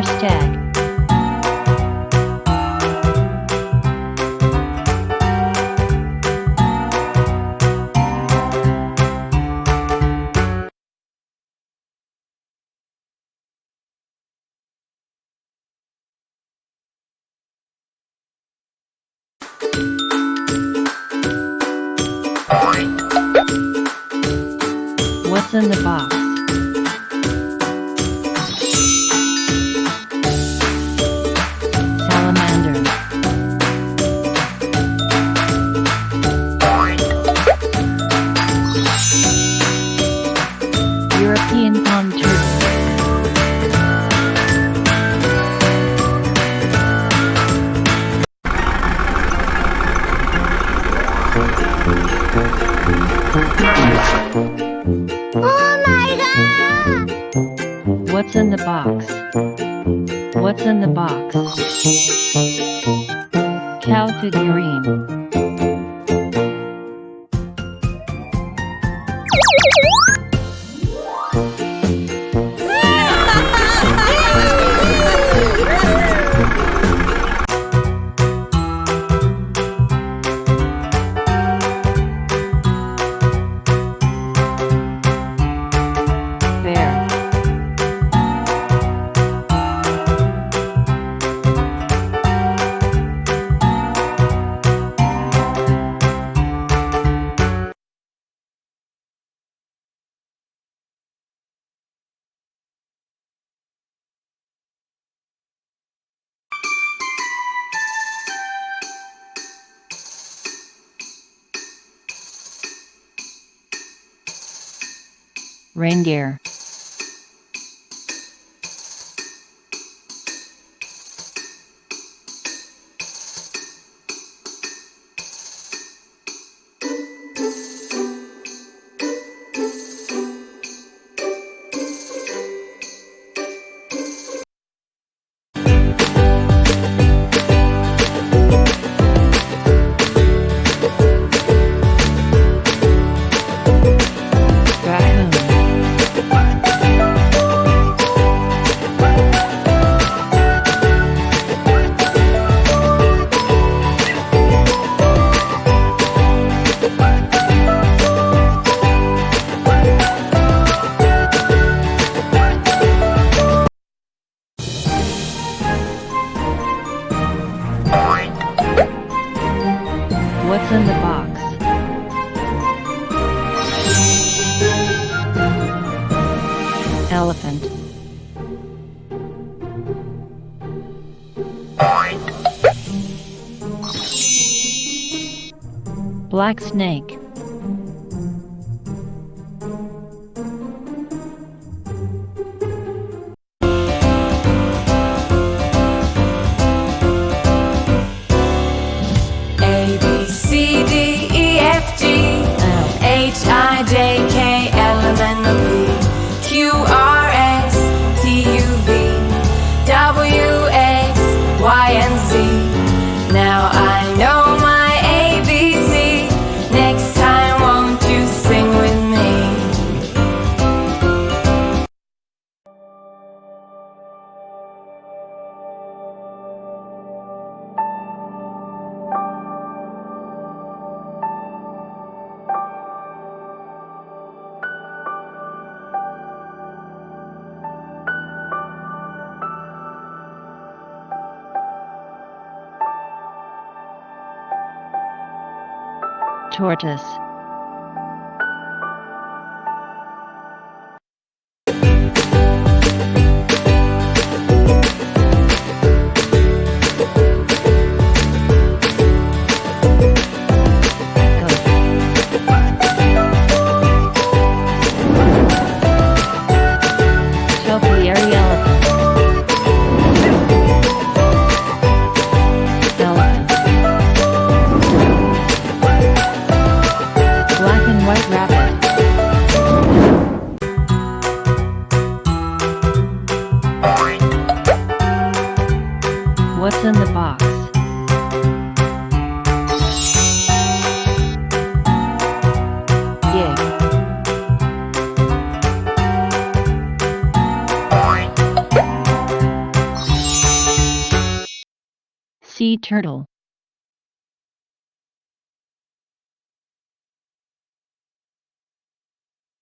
First egg. What's in the box? Salamander. European pond turtle. Oh my god! What's in the box? What's in the box? Cow figurine. Bear. Reindeer. What's in the box? Elephant. Black snake. A, B, C, D, E, F, G, H, I, J, K, L, M, N, O, P, Q, R, S, T, U, V, W, X, Y, and Z. Now I know my ABC. Next time, won't you sing with me? Tortoise. Topiary elephant. Elephant. Black and white rabbit. What's in the box? Gig. sea turtle.